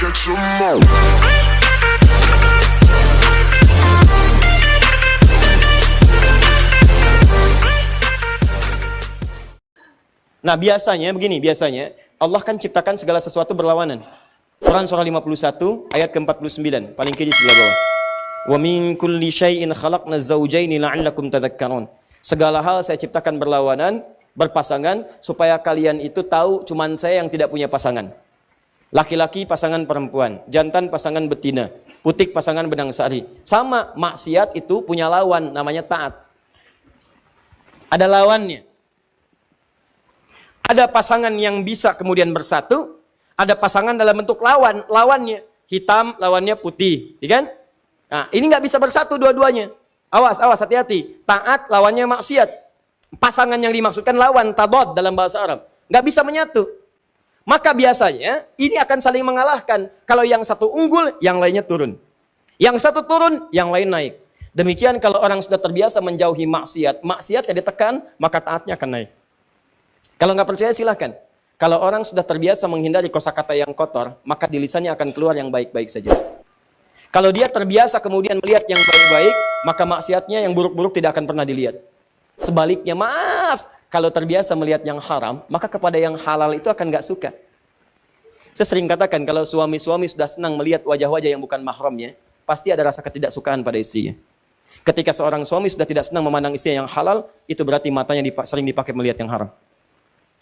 Nah biasanya begini, biasanya Allah kan ciptakan segala sesuatu berlawanan. Quran surah 51 ayat ke-49, paling kiri sebelah bawah. Wa min kulli syai'in khalaqna zawjaini la'allakum tadhakkarun. Segala hal saya ciptakan berlawanan, berpasangan, supaya kalian itu tahu cuman saya yang tidak punya pasangan. Laki-laki pasangan perempuan, jantan pasangan betina, putik pasangan benang sari. Sama, maksiat itu punya lawan, namanya taat. Ada lawannya. Ada pasangan yang bisa kemudian bersatu, ada pasangan dalam bentuk lawan, lawannya hitam, lawannya putih, ya kan? Nah, ini nggak bisa bersatu dua-duanya. Awas, awas, hati-hati. Taat lawannya maksiat. Pasangan yang dimaksudkan lawan, tadad dalam bahasa Arab. Nggak bisa menyatu. Maka biasanya ini akan saling mengalahkan. Kalau yang satu unggul, yang lainnya turun. Yang satu turun, yang lain naik. Demikian kalau orang sudah terbiasa menjauhi maksiat, maksiatnya ditekan, maka taatnya akan naik. Kalau nggak percaya silahkan. Kalau orang sudah terbiasa menghindari kosakata yang kotor, maka di lisannya akan keluar yang baik-baik saja. Kalau dia terbiasa kemudian melihat yang baik-baik, maka maksiatnya yang buruk-buruk tidak akan pernah dilihat. Sebaliknya, maaf, kalau terbiasa melihat yang haram, maka kepada yang halal itu akan nggak suka. Saya sering katakan, kalau suami-suami sudah senang melihat wajah-wajah yang bukan mahramnya, pasti ada rasa ketidaksukaan pada istrinya. Ketika seorang suami sudah tidak senang memandang istrinya yang halal, itu berarti matanya sering dipakai melihat yang haram.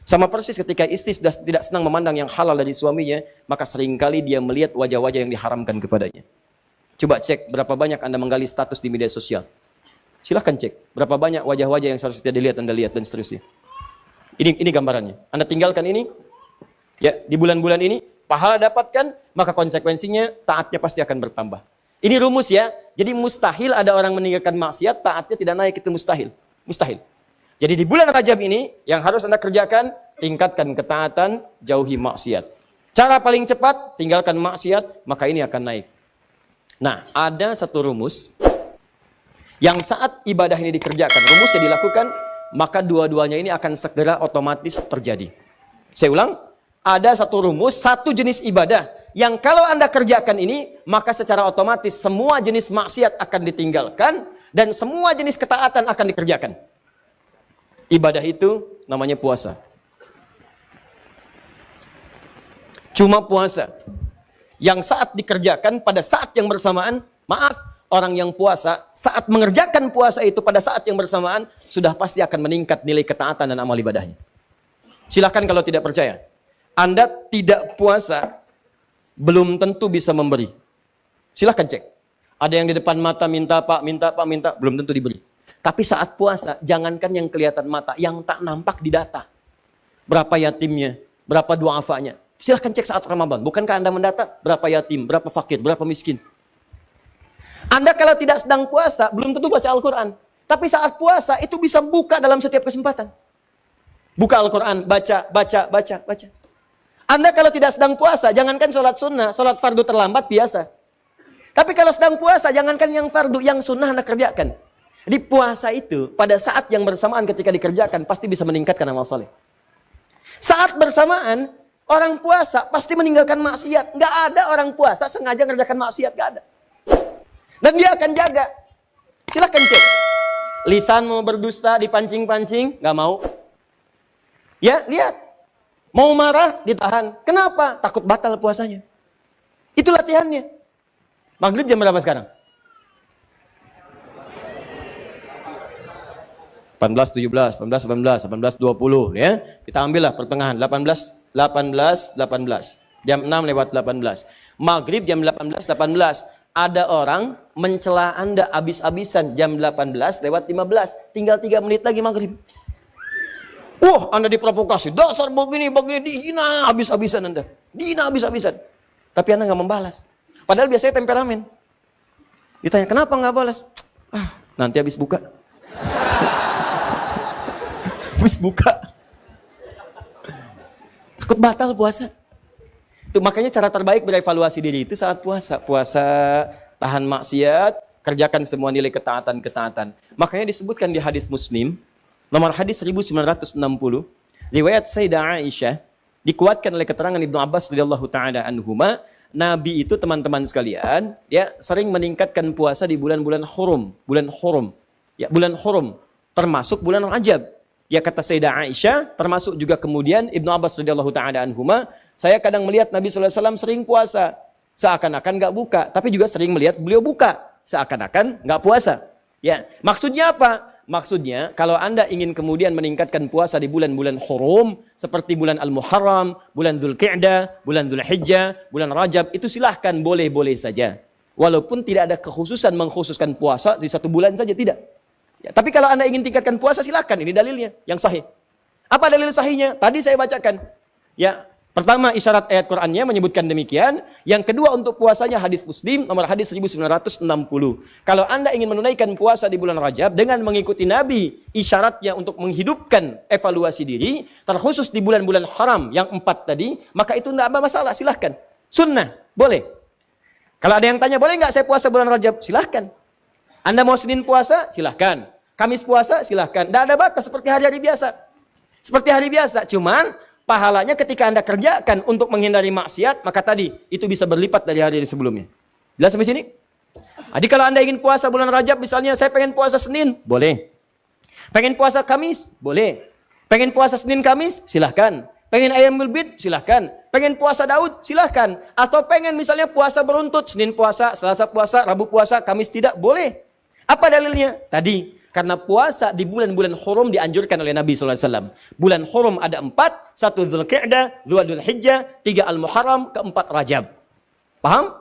Sama persis ketika istri sudah tidak senang memandang yang halal dari suaminya, maka seringkali dia melihat wajah-wajah yang diharamkan kepadanya. Coba cek berapa banyak Anda menggali status di media sosial. Silahkan cek berapa banyak wajah-wajah yang seharusnya tidak dilihat Anda lihat dan seterusnya. Ini gambarannya. Anda tinggalkan ini, ya di bulan-bulan ini pahala dapatkan, maka konsekuensinya taatnya pasti akan bertambah. Ini rumus ya. Jadi mustahil ada orang meninggalkan maksiat, taatnya tidak naik, itu mustahil. Mustahil. Jadi di bulan Rajab ini, yang harus Anda kerjakan, tingkatkan ketaatan, jauhi maksiat. Cara paling cepat, tinggalkan maksiat, maka ini akan naik. Nah, ada satu rumus, yang saat ibadah ini dikerjakan, rumusnya dilakukan, maka dua-duanya ini akan segera otomatis terjadi. Saya ulang, ada satu rumus, satu jenis ibadah, yang kalau Anda kerjakan ini, maka secara otomatis semua jenis maksiat akan ditinggalkan, dan semua jenis ketaatan akan dikerjakan. Ibadah itu namanya puasa. Cuma puasa. Yang saat dikerjakan pada saat yang bersamaan, maaf, orang yang puasa, saat mengerjakan puasa itu pada saat yang bersamaan, sudah pasti akan meningkat nilai ketaatan dan amal ibadahnya. Silahkan kalau tidak percaya. Anda tidak puasa, belum tentu bisa memberi. Silahkan cek. Ada yang di depan mata minta pak, belum tentu diberi. Tapi saat puasa, jangankan yang kelihatan mata, yang tak nampak di data. Berapa yatimnya, berapa du'afanya. Silahkan cek saat Ramadan. Bukankah Anda mendata berapa yatim, berapa fakir, berapa miskin. Anda kalau tidak sedang puasa, belum tentu baca Al-Quran. Tapi saat puasa, itu bisa buka dalam setiap kesempatan. Buka Al-Quran, baca. Anda kalau tidak sedang puasa, jangankan sholat sunnah, sholat fardu terlambat biasa. Tapi kalau sedang puasa, jangankan yang fardu, yang sunnah Anda kerjakan. Di puasa itu, pada saat yang bersamaan ketika dikerjakan, pasti bisa meningkatkan amal soleh. Saat bersamaan, orang puasa pasti meninggalkan maksiat. Nggak ada orang puasa sengaja mengerjakan maksiat, nggak ada. Dan dia akan jaga. Silahkan cek. Lisan mau berdusta, dipancing-pancing, nggak mau. Ya, lihat. Mau marah, ditahan. Kenapa? Takut batal puasanya. Itu latihannya. Maghrib jam berapa sekarang? 18, 17, 18, 19, 18, 20 ya. Kita ambillah pertengahan 18. Jam 6 lewat 18. Maghrib jam 18. Ada orang mencela Anda habis-habisan jam 18 lewat 15. Tinggal 3 menit lagi maghrib. Wah, Anda diprovokasi. Dasar begini, dihina habis-habisan Anda. Dihina habis-habisan. Tapi Anda nggak membalas. Padahal biasanya temperamen. Ditanya, kenapa nggak balas? Nanti habis buka. Habis buka. Takut batal puasa. Itu makanya cara terbaik berevaluasi diri itu saat puasa. Puasa, tahan maksiat, kerjakan semua nilai ketaatan-ketaatan. Makanya disebutkan di hadis Muslim, nomor hadis 1960, riwayat Sayyidah Aisyah, dikuatkan oleh keterangan Ibnu Abbas radhiyallahu taala anhuma, Nabi itu teman-teman sekalian, ya sering meningkatkan puasa di bulan-bulan hurum, bulan hurum. Ya, bulan hurum termasuk bulan Rajab. Ya kata Sayyidah Aisyah, termasuk juga kemudian Ibnu Abbas radhiyallahu taala anhuma, saya kadang melihat Nabi sallallahu alaihi wasallam sering puasa, seakan-akan enggak buka, tapi juga sering melihat beliau buka, seakan-akan enggak puasa. Ya, maksudnya apa? Maksudnya, kalau Anda ingin kemudian meningkatkan puasa di bulan-bulan hurum, seperti bulan Al-Muharram, bulan Dzulqa'dah, bulan Dzulhijjah, bulan Rajab, itu silahkan, boleh-boleh saja. Walaupun tidak ada kekhususan mengkhususkan puasa di satu bulan saja, tidak. Ya, tapi kalau Anda ingin tingkatkan puasa, silahkan, ini dalilnya, yang sahih. Apa dalil sahihnya? Tadi saya bacakan. Ya, pertama, isyarat ayat Qur'annya menyebutkan demikian. Yang kedua, untuk puasanya hadis Muslim, nomor hadis 1960. Kalau Anda ingin menunaikan puasa di bulan Rajab dengan mengikuti Nabi, isyaratnya untuk menghidupkan evaluasi diri, terkhusus di bulan-bulan haram yang 4 tadi, maka itu tidak ada masalah, silahkan. Sunnah, boleh. Kalau ada yang tanya, boleh nggak saya puasa bulan Rajab? Silahkan. Anda mau Senin puasa? Silahkan. Kamis puasa? Silahkan. Tidak ada batas, seperti hari-hari biasa. Seperti hari biasa, cuman pahalanya ketika Anda kerjakan untuk menghindari maksiat, maka tadi itu bisa berlipat dari hari sebelumnya. Jelas sampai sini? Jadi kalau Anda ingin puasa bulan Rajab, misalnya saya pengen puasa Senin, boleh. Pengen puasa Kamis, boleh. Pengen puasa Senin Kamis, silahkan. Pengen Ayyamul Bid, silahkan. Pengen puasa Daud, silahkan. Atau pengen misalnya puasa beruntut, Senin puasa, Selasa puasa, Rabu puasa, Kamis tidak, boleh. Apa dalilnya? Tadi, karena puasa di bulan-bulan hurum dianjurkan oleh Nabi SAW. Bulan hurum ada 4, 1 Dzulqa'dah, 2 Dzulhijjah, 3 Al-Muharram, 4 Rajab. Paham?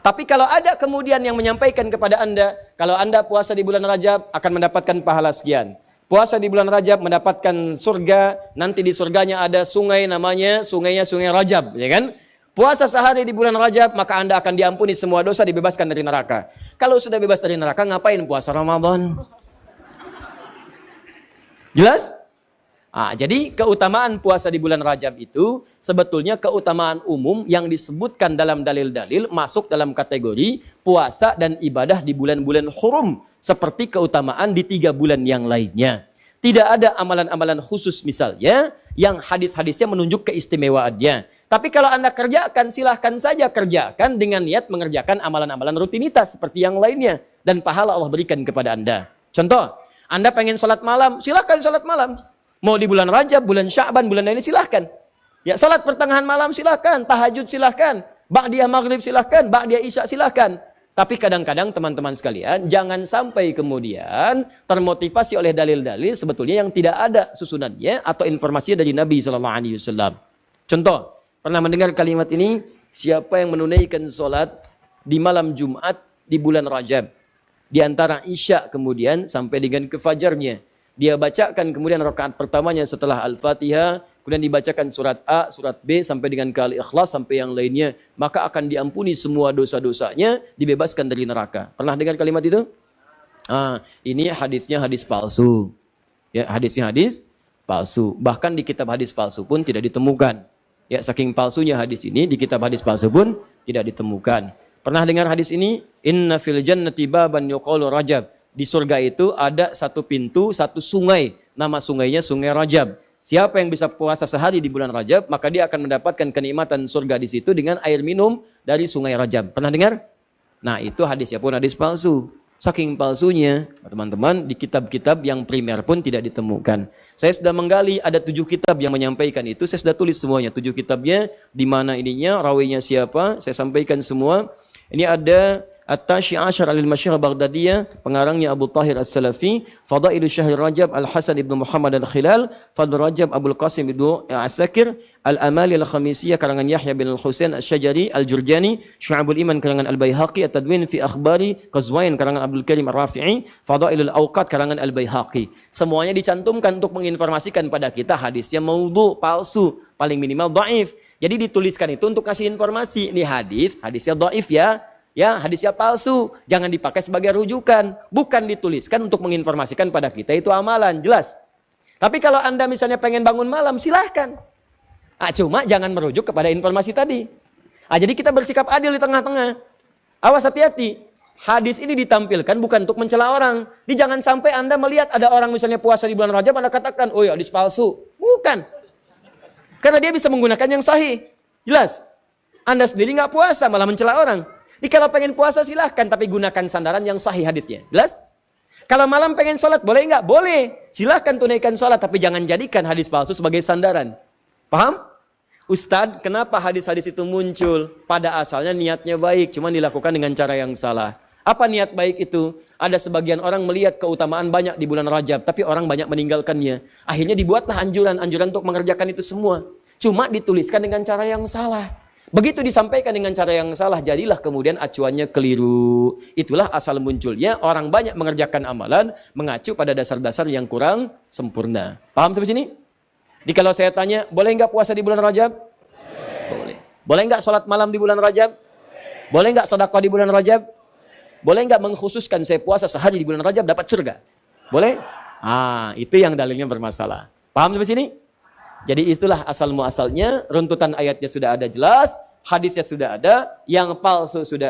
Tapi kalau ada kemudian yang menyampaikan kepada Anda, kalau Anda puasa di bulan Rajab akan mendapatkan pahala sekian. Puasa di bulan Rajab mendapatkan surga, nanti di surganya ada sungai namanya, Sungai Rajab, ya kan? Puasa sehari di bulan Rajab, maka Anda akan diampuni semua dosa, dibebaskan dari neraka. Kalau sudah bebas dari neraka, ngapain puasa Ramadan? Jelas? Jadi keutamaan puasa di bulan Rajab itu sebetulnya keutamaan umum yang disebutkan dalam dalil-dalil masuk dalam kategori puasa dan ibadah di bulan-bulan hurum. Seperti keutamaan di 3 bulan yang lainnya. Tidak ada amalan-amalan khusus misalnya yang hadis-hadisnya menunjuk keistimewaannya. Tapi kalau Anda kerjakan, silahkan saja kerjakan dengan niat mengerjakan amalan-amalan rutinitas seperti yang lainnya. Dan pahala Allah berikan kepada Anda. Contoh, Anda pengen sholat malam, silahkan sholat malam. Mau di bulan Rajab, bulan Sya'ban, bulan lainnya silahkan. Ya, sholat pertengahan malam silahkan, tahajud silahkan, ba'diyah maghrib silahkan, ba'diyah isya silahkan. Tapi kadang-kadang teman-teman sekalian, jangan sampai kemudian termotivasi oleh dalil-dalil sebetulnya yang tidak ada susunannya atau informasinya dari Nabi SAW. Contoh, pernah mendengar kalimat ini? Siapa yang menunaikan sholat di malam Jumat di bulan Rajab, di antara isya kemudian sampai dengan ke fajarnya, dia bacakan kemudian rakaat pertamanya setelah Al-Fatihah, kemudian dibacakan surat A, surat B sampai dengan ke Al-Ikhlas sampai yang lainnya, maka akan diampuni semua dosa-dosanya, dibebaskan dari neraka. Pernah dengar kalimat itu? Ini hadisnya hadis palsu. Ya, hadisnya hadis palsu. Bahkan di kitab hadis palsu pun tidak ditemukan. Ya, saking palsunya hadis ini, di kitab hadis palsu pun tidak ditemukan. Pernah dengar hadis ini? Inna fil jannati baban yuqalu Rajab. Di surga itu ada satu pintu, satu sungai. Nama sungainya Sungai Rajab. Siapa yang bisa puasa sehari di bulan Rajab, maka dia akan mendapatkan kenikmatan surga di situ dengan air minum dari Sungai Rajab. Pernah dengar? Nah, itu hadisnya pun hadis palsu. Saking palsunya, teman-teman, di kitab-kitab yang primer pun tidak ditemukan. Saya sudah menggali, ada 7 kitab yang menyampaikan itu. Saya sudah tulis semuanya, 7 kitabnya, di mana ininya, rawinya siapa, saya sampaikan semua. Ini ada At-Tashi'ashar al-Masyhur Baghdadiyah, pengarangnya Abu Tahir As-Salafi, Fadailu Syahr Rajab Al-Hasan ibn Muhammad Al-Khilal, Fadl Rajab Abdul Qasim ibn Asakir, Al-Amali Al-Khamisiyah karangan Yahya bin Al-Husain Al-Syajari, Al-Jurjani, Syu'abul Iman karangan Al-Baihaqi, At-Tadwin fi Akhbari Qazwain karangan Abdul Karim Ar-Rafi'i, Fadailul Awqat karangan Al-Baihaqi. Semuanya dicantumkan untuk menginformasikan pada kita hadisnya maudhu, palsu, paling minimal dhaif. Jadi dituliskan itu untuk kasih informasi, ini hadisnya dhaif ya. Ya, hadisnya palsu, jangan dipakai sebagai rujukan. Bukan dituliskan untuk menginformasikan pada kita itu amalan, jelas. Tapi kalau Anda misalnya pengen bangun malam, silahkan. Cuma jangan merujuk kepada informasi tadi. Jadi kita bersikap adil di tengah-tengah. Awas, hati-hati. Hadis ini ditampilkan bukan untuk mencela orang. Jangan sampai Anda melihat ada orang misalnya puasa di bulan Rajab, Anda katakan, oh ya hadis palsu. Bukan. Karena dia bisa menggunakan yang sahih. Jelas. Anda sendiri nggak puasa, malah mencela orang. Jadi kalau pengen puasa silahkan, tapi gunakan sandaran yang sahih hadisnya. Jelas? Kalau malam pengen sholat, boleh nggak? Boleh. Silahkan tunaikan sholat, tapi jangan jadikan hadis palsu sebagai sandaran. Paham? Ustadz, kenapa hadis-hadis itu muncul? Pada asalnya niatnya baik, cuma dilakukan dengan cara yang salah. Apa niat baik itu? Ada sebagian orang melihat keutamaan banyak di bulan Rajab, tapi orang banyak meninggalkannya. Akhirnya dibuatlah anjuran untuk mengerjakan itu semua. Cuma dituliskan dengan cara yang salah. Begitu disampaikan dengan cara yang salah, jadilah kemudian acuannya keliru. Itulah asal munculnya orang banyak mengerjakan amalan mengacu pada dasar-dasar yang kurang sempurna. Paham sampai sini? Jadi kalau saya tanya, boleh nggak puasa di bulan Rajab? Boleh. Boleh nggak sholat malam di bulan Rajab? Boleh nggak sedekah di bulan Rajab? Boleh nggak mengkhususkan saya puasa sehari di bulan Rajab dapat surga? Boleh? Itu yang dalilnya bermasalah. Paham sampai sini? Jadi itulah asal muasalnya, runtutan ayatnya sudah ada jelas, hadisnya sudah ada, yang palsu sudah